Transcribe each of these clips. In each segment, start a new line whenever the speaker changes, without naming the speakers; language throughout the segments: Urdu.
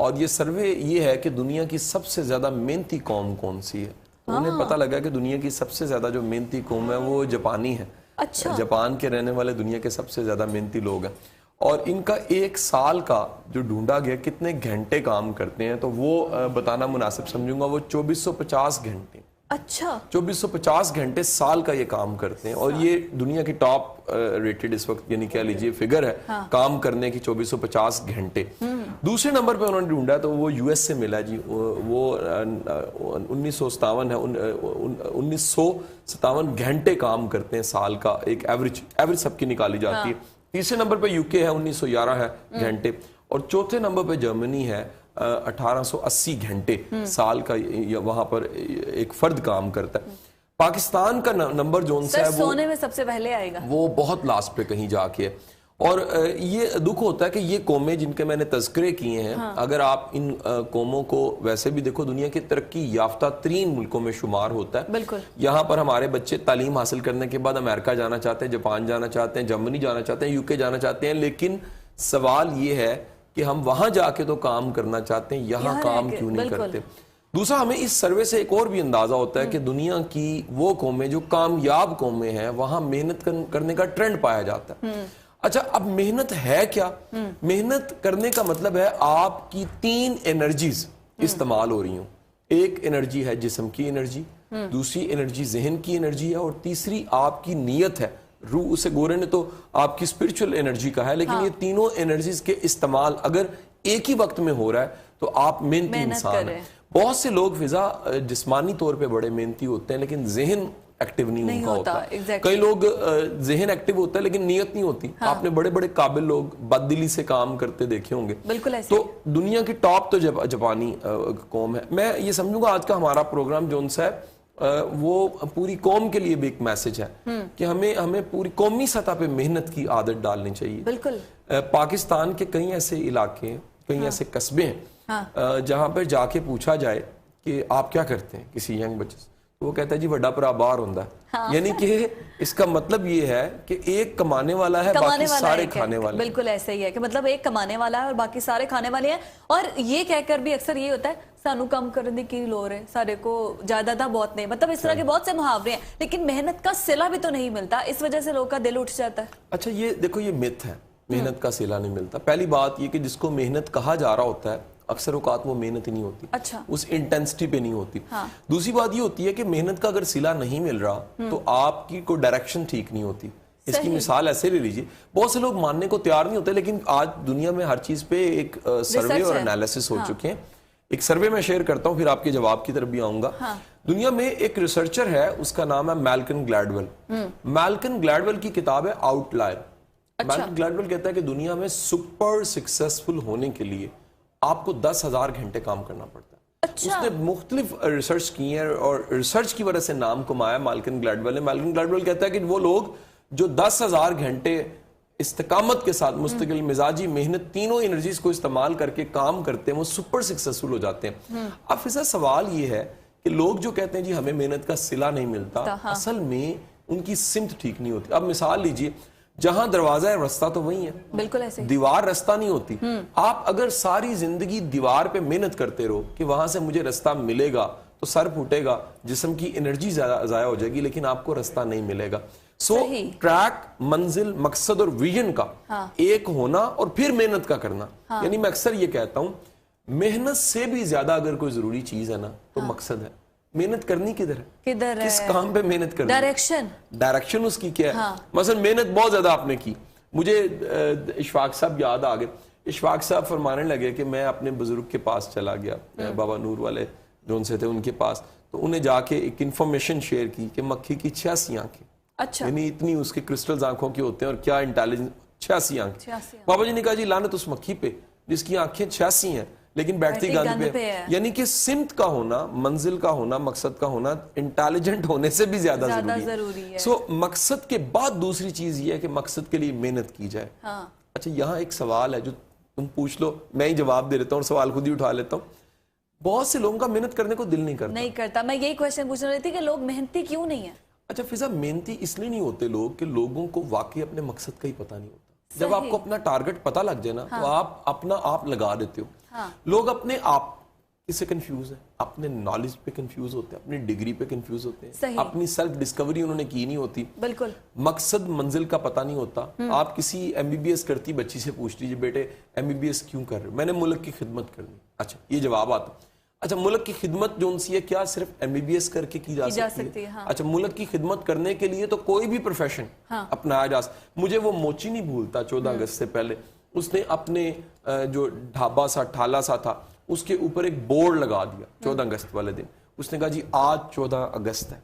اور یہ سروے یہ ہے کہ دنیا کی سب سے زیادہ محنتی قوم کون سی ہے. انہیں پتہ لگا کہ دنیا کی سب سے زیادہ جو محنتی قوم ہے وہ جاپانی ہے.
اچھا.
جاپان کے رہنے والے دنیا کے سب سے زیادہ محنتی لوگ ہیں. اور ان کا ایک سال کا جو ڈھونڈا گیا کتنے گھنٹے کام کرتے ہیں تو وہ بتانا مناسب سمجھوں گا, وہ 2450 گھنٹے.
اچھا.
2450 گھنٹے سال کا یہ کام کرتے ہیں, اور یہ دنیا کی ٹاپ ریٹڈ اس وقت یعنی کہہ لیجئے فگر ہے کام کرنے کی 2450 گھنٹے. دوسرے نمبر پہ انہوں نے ڈھونڈا تو وہ یو ایس سے ملا جی, وہ 1957 ہے, 1957 گھنٹے کام کرتے ہیں سال کا, ایک ایوریج سب کی نکالی جاتی ہے. تیسرے نمبر پہ یو کے ہے 1911 ہے گھنٹے, اور چوتھے نمبر پہ جرمنی ہے 1880 گھنٹے سال کا وہاں پر ایک فرد کام کرتا ہے. پاکستان کا نمبر جو ان سے ہے
سونے میں سب سے پہلے آئے گا, وہ
بہت لاسٹ پہ کہیں جا کے ہے. اور یہ دکھ ہوتا ہے کہ یہ قومیں جن کے میں نے تذکرے کیے ہیں, اگر آپ ان قوموں کو ویسے بھی دیکھو دنیا کے ترقی یافتہ ترین ملکوں میں شمار ہوتا ہے.
بالکل.
یہاں پر ہمارے بچے تعلیم حاصل کرنے کے بعد امریکہ جانا چاہتے ہیں, جاپان جانا چاہتے ہیں, جرمنی جانا چاہتے ہیں, یو کے جانا چاہتے ہیں, لیکن سوال یہ ہے کہ ہم وہاں جا کے تو کام کرنا چاہتے ہیں, یہاں کام کیوں نہیں کرتے. دوسرا, ہمیں اس سروے سے ایک اور بھی اندازہ ہوتا ہے کہ دنیا کی وہ قومیں جو کامیاب قومیں ہیں وہاں محنت کرنے کا ٹرینڈ پایا جاتا ہے. اچھا, اب محنت ہے کیا؟ محنت کرنے کا مطلب ہے آپ کی 3 انرجیز استعمال ہو رہی ہوں. ایک انرجی ہے جسم کی انرجی, دوسری انرجی ذہن کی انرجی ہے, اور تیسری آپ کی نیت ہے, روح. اسے گورے نے تو آپ کی اسپرچل انرجی کا ہے, لیکن یہ تینوں انرجیز کے استعمال اگر ایک ہی وقت میں ہو رہا ہے تو آپ محنتی انسان ہیں. بہت سے لوگ فضا جسمانی طور پہ بڑے محنتی ہوتے ہیں لیکن ذہن ایکٹیو نہیں ان کا ہوتا. کئی لوگ ذہن ایکٹیو ہوتا ہے لیکن نیت نہیں ہوتی. آپ نے بڑے بڑے قابل لوگ بد دلی سے کام کرتے دیکھے ہوں گے.
بالکل ایسے.
تو دنیا کی ٹاپ تو جاپانی قوم ہے. میں یہ سمجھوں گا آج کا ہمارا پروگرام جو ان سے ہے وہ پوری قوم کے لیے بھی ایک میسج ہے کہ ہمیں پوری قومی سطح پہ محنت کی عادت ڈالنی چاہیے.
بالکل.
پاکستان کے کئی ایسے علاقے ہیں, کئی ایسے قصبے ہیں جہاں پر جا کے پوچھا جائے کہ آپ کیا کرتے ہیں کسی ینگ بچے سے, تو وہ کہتا ہے جی وڈا پرا بار ہوندا ہے. یعنی کہ اس کا مطلب یہ ہے کہ ایک کمانے والا ہے, باقی سارے کھانے والے.
بالکل ایسا ہی ہے کہ مطلب ایک کمانے والا ہے اور باقی سارے کھانے والے ہیں. اور یہ کہہ کر بھی اکثر یہ ہوتا ہے سانو کم کرنے کی لوڑ ہے, سارے کو جائیداد بہت نہیں, مطلب اس طرح کے بہت سے محاورے ہیں, لیکن محنت کا صلہ بھی تو نہیں ملتا. اس وجہ سے لوگ کا دل اٹھ جاتا ہے.
اچھا, یہ دیکھو یہ مت ہے, محنت کا صلہ نہیں ملتا. پہلی بات یہ کہ جس کو محنت کہا جا رہا ہوتا ہے اکثر اوقات وہ محنت نہیں ہوتی.
اچھا.
اس انٹینسٹی پہ نہیں ہوتی. دوسری بات یہ ہوتی ہے کہ محنت کا اگر صلہ نہیں مل رہا تو آپ کی کوئی ڈائریکشن ٹھیک نہیں ہوتی. اس کی مثال ایسے لے لیجئے, بہت سے لوگ ماننے کو تیار نہیں ہوتے, لیکن آج دنیا میں ہر چیز پہ ایک سروے اور انالیسس ہو چکے ہیں. ایک سروے میں شیئر کرتا ہوں, پھر آپ کے جواب کی طرف بھی آؤں گا. دنیا میں ایک ریسرچر ہے, اس کا نام ہے میلکم گلیڈول. میلکم گلیڈول کی کتاب ہے آؤٹ لائر. میلکم گلیڈول کہتا ہے کہ دنیا میں سپر سکسیسفل ہونے کے لیے آپ کو 10,000 گھنٹے کام کرنا پڑتا ہے. اس نے مختلف ریسرچ کی ہے اور ریسرچ کی وجہ سے نام کمایا میلکم گلیڈول نے. میلکم گلیڈول کہتا ہے کہ وہ لوگ جو 10,000 گھنٹے استقامت کے ساتھ مستقل مزاجی محنت تینوں انرجیز کو استعمال کر کے کام کرتے ہیں وہ سپر سکسیسفل ہو جاتے ہیں. اب فضا سوال یہ ہے کہ لوگ جو کہتے ہیں جی ہمیں محنت کا صلہ نہیں ملتا, اصل میں ان کی سمت ٹھیک نہیں ہوتی. اب مثال لیجئے, جہاں دروازہ ہے رستہ تو وہی ہے. بالکل ایسے. دیوار رستہ نہیں ہوتی. آپ اگر ساری زندگی دیوار پہ محنت کرتے رہو کہ وہاں سے مجھے رستہ ملے گا تو سر پھوٹے گا, جسم کی انرجی ضائع ہو جائے گی, لیکن آپ کو رستہ نہیں ملے گا. سو ٹریک, منزل, مقصد اور ویژن کا ایک ہونا اور پھر محنت کا کرنا. یعنی میں اکثر یہ کہتا ہوں محنت سے بھی زیادہ اگر کوئی ضروری چیز ہے نا تو مقصد ہے. محنت کرنی کدھر ہے, کس کام پہ محنت کرنی, ڈائریکشن اس کی کیا ہے. مثلا محنت بہت زیادہ آپ نے کی, مجھے اشفاق صاحب یاد آ گئے. اشفاق صاحب فرمانے لگے کہ میں اپنے بزرگ کے پاس چلا گیا, بابا نور والے جو ان سے تھے ان کے پاس, تو انہیں جا کے ایک انفارمیشن شیئر کی کہ مکھی کی 86 آنکھیں. اچھا. یعنی اتنی اس کے کرسٹلز آنکھوں کی ہوتے ہیں اور کیا انٹیلیجنس, 86 آنکھ. بابا جی نے کہا جی لعنت اس مکھی پہ جس کی آنکھیں 86 ہیں لیکن بیٹھتی گند پہ. یعنی کہ سمت کا ہونا, منزل کا ہونا, مقصد کا ہونا انٹیلیجنٹ ہونے سے بھی زیادہ ضروری ہے. سو مقصد کے بعد دوسری چیز یہ ہے کہ مقصد کے لیے محنت کی جائے. اچھا, یہاں ایک سوال ہے جو تم پوچھ لو, میں ہی جواب دے لیتا ہوں اور سوال خود ہی اٹھا لیتا ہوں. بہت سے لوگوں کا محنت کرنے کو دل نہیں کرتا.
میں یہی کوشچن پوچھنا رہی تھی کہ لوگ محنتی کیوں نہیں ہیں.
اچھا فضا, محنتی اس لیے نہیں ہوتے لوگ کہ لوگوں کو واقعی اپنے مقصد کا ہی پتہ نہیں ہوتا. جب آپ کو اپنا ٹارگٹ پتہ لگ جائے نا تو آپ اپنا آپ لگا دیتے ہو. لوگ اپنے آپ اس سے کنفیوز ہیں, اپنے نالج پہ کنفیوز ہوتے ہیں, اپنی ڈگری پہ کنفیوز ہوتے ہیں, اپنی سیلف ڈسکوری انہوں نے کی نہیں ہوتی,
بالکل
مقصد منزل کا پتہ نہیں ہوتا. آپ کسی ایم بی بی ایس کرتی بچی سے پوچھ لیجیے بیٹے ایم بی بی ایس کیوں کر رہے ہو؟ میں نے ملک کی خدمت کرنی. اچھا یہ جواب آتا. اچھا ملک کی خدمت جو ان سی ہے کیا صرف ایم بی بی ایس کر کے کی جا سکتی ہے؟ اچھا ملک کی خدمت کرنے کے لیے تو کوئی بھی پروفیشن اپنایا جا سکتا. مجھے وہ موچی نہیں بھولتا 14 اگست سے پہلے اس نے اپنے جو ڈھابا سا ٹھالا سا تھا اس کے اوپر ایک بورڈ لگا دیا 14 اگست والے دن. اس نے کہا جی آج 14 اگست ہے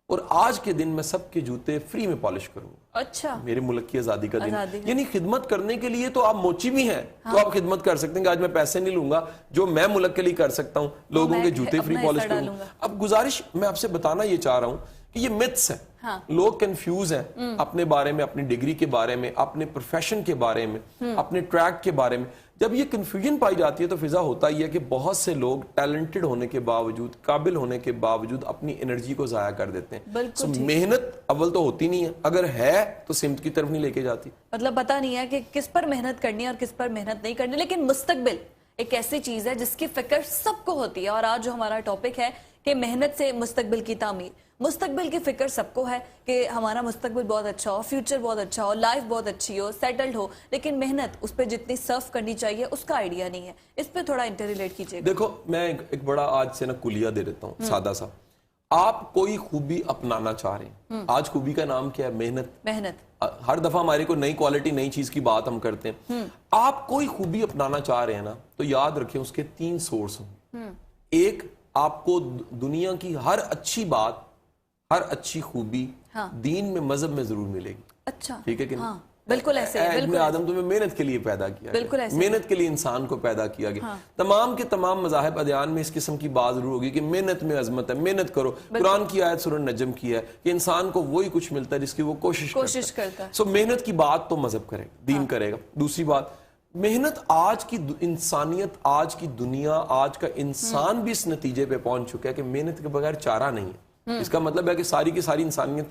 اور آج کے دن میں سب کے جوتے فری میں پالش کروں گا.
اچھا
میرے ملک کی آزادی کا دن. یعنی خدمت کرنے کے لیے تو آپ موچی بھی ہیں تو آپ خدمت کر سکتے ہیں کہ آج میں پیسے نہیں لوں گا, جو میں ملک کے لیے کر سکتا ہوں لوگوں کے جوتے فری پالش کروں گا. اب گزارش میں آپ سے بتانا یہ چاہ رہا ہوں کہ یہ متس ہے. لوگ کنفیوز ہیں اپنے بارے میں, اپنی ڈگری کے بارے میں, اپنے پروفیشن کے بارے میں, اپنے ٹریک کے بارے میں. جب یہ کنفیوژن پائی جاتی ہے تو فضا ہوتا ہی ہے کہ بہت سے لوگ ٹیلنٹڈ ہونے کے باوجود, قابل ہونے کے باوجود اپنی انرجی کو ضائع کر دیتے ہیں. محنت اول تو ہوتی نہیں ہے, اگر ہے تو سمت کی طرف نہیں لے کے جاتی.
مطلب پتہ نہیں ہے کہ کس پر محنت کرنی ہے اور کس پر محنت نہیں کرنی. لیکن مستقبل ایک ایسی چیز ہے جس کی فکر سب کو ہوتی ہے, اور آج جو ہمارا ٹاپک ہے کہ محنت سے مستقبل کی تعمیر. مستقبل کی فکر سب کو ہے کہ ہمارا مستقبل بہت اچھا ہو, فیوچر بہت اچھا ہو, لائف بہت اچھی ہو, سیٹلڈ ہو, لیکن محنت اس پہ جتنی صرف کرنی چاہیے اس کا آئیڈیا نہیں ہے. اس پہ تھوڑا انٹر ریلیٹ کیجئے.
دیکھو میں ایک بڑا آج سے نا کلیہ دے دیتا ہوں سادہ سا. آپ کوئی خوبی اپنانا چاہ رہے ہیں, آج خوبی کا نام کیا ہے؟ محنت. ہر دفعہ ہمارے کو نئی کوالٹی نئی چیز کی بات ہم کرتے ہیں. آپ کوئی خوبی اپنانا چاہ رہے ہیں نا تو یاد رکھیں اس کے 3 سورس ہوں. ایک, آپ کو دنیا کی ہر اچھی بات, ہر اچھی خوبی دین میں مذہب میں ضرور ملے گی.
اچھا
ٹھیک ہے کہ نہیں؟
بالکل ایسے
ابن آدم تمہیں محنت کے لیے پیدا کیا گیا, محنت کے لیے انسان کو پیدا کیا گیا. تمام کے تمام مذاہب ادیان میں اس قسم کی بات ضرور ہوگی کہ محنت میں عظمت ہے, محنت کرو. قرآن کی آیت سورہ نجم کی ہے کہ انسان کو وہی کچھ ملتا ہے جس کی وہ کوشش کرتا ہے. سو محنت کی بات تو مذہب کرے گا, دین کرے گا. دوسری بات, محنت آج کی انسانیت, آج کی دنیا, آج کا انسان بھی اس نتیجے پہ پہنچ چکا ہے کہ محنت کے بغیر چارہ نہیں ہے. اس کا مطلب ہے کہ ساری کی ساری انسانیت.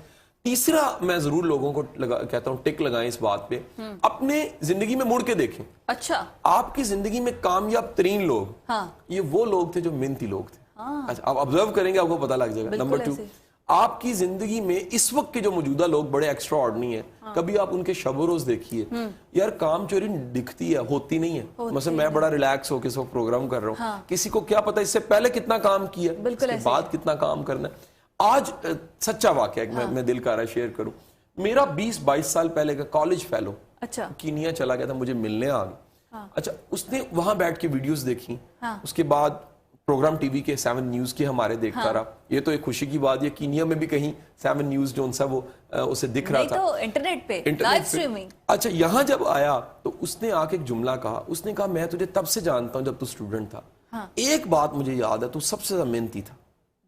تیسرا میں ضرور لوگوں کو کہتا ہوں ٹک لگائیں اس بات پہ, اپنے زندگی میں مڑ کے دیکھیں.
اچھا
آپ کی زندگی میں کامیاب ترین لوگ یہ وہ لوگ تھے جو محنتی لوگ تھے. اچھا آپ آبزرو کریں گے آپ کو پتہ لگ جائے گا. نمبر 2, آپ کی زندگی میں اس وقت کے جو موجودہ لوگ بڑے ایکسٹرا آرڈنری ہیں, کبھی آپ ان کے شب و روز دیکھیے, یار کام چوری دکھتی ہے, ہوتی نہیں ہے. مثلا میں بڑا ریلیکس ہو کے اس وقت پروگرام کر رہا ہوں, کسی کو کیا پتا اس سے پہلے کتنا کام کیا, اس کے بعد کتنا کام کرنا ہے. آج سچا واقعہ میں دل کا رہا شیئر کروں. میرا 20-22 سال پہلے کا کالج فیلو کینیا چلا گیا تھا, مجھے ملنے آ گیا. اچھا اس نے وہاں بیٹھ کے ویڈیوز دیکھی, اس کے بعد پروگرام ٹی وی کے 7 نیوز کے ہمارے دیکھتا رہا. یہ تو ایک خوشی کی بات ہے, کینیا میں بھی کہیں 7 نیوز جو ان سا وہ اسے دکھ رہا تھا
انٹرنیٹ پہ لائیو سٹریمنگ.
اچھا یہاں جب آیا تو اس نے آ کے ایک جملہ کہا, اس نے کہا میں تجھے تب سے جانتا ہوں جب تو اسٹوڈنٹ تھا, ایک بات مجھے یاد ہے, تو سب سے زیادہ محنتی تھا.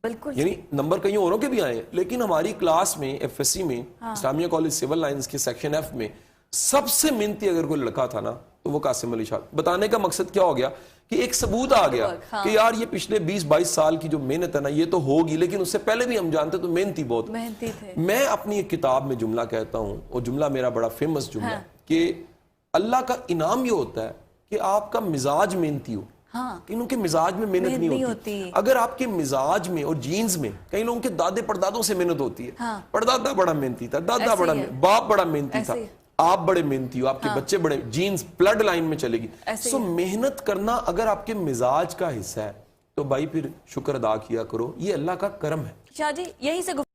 یعنی نمبر کہیں اوروں کے بھی آئے ہیں, لیکن ہماری کلاس میں ایف ایس سی میں اسلامیہ کالج سول لائنز کے سیکشن ایف میں سب سے محنتی اگر کوئی لڑکا تھا نا تو وہ قاسم علی شاہ. بتانے کا مقصد کیا ہو گیا کہ ایک ثبوت آ گیا کہ یار یہ پچھلے 20-22 سال کی جو محنت ہے نا یہ تو ہوگی, لیکن اس سے پہلے بھی ہم جانتے تو محنتی بہت
تھے.
میں اپنی ایک کتاب میں جملہ کہتا ہوں, اور جملہ میرا بڑا فیمس جملہ کہ اللہ کا انعام یہ ہوتا ہے کہ آپ کا مزاج محنتی ہو. ان کے مزاج میں محنت نہیں ہوتی. اگر آپ کے مزاج میں اور جینز میں, کئی لوگوں کے دادے پردادوں سے محنت ہوتی ہے, پردادا بڑا محنتی تھا, دادا بڑا, باپ بڑا محنتی تھا, آپ بڑے محنتی ہو, آپ کے بچے بڑے, جینز بلڈ لائن میں چلے گی. سو محنت کرنا اگر آپ کے مزاج کا حصہ ہے تو بھائی پھر شکر ادا کیا کرو, یہ اللہ کا کرم ہے.
شاہ جی یہی سے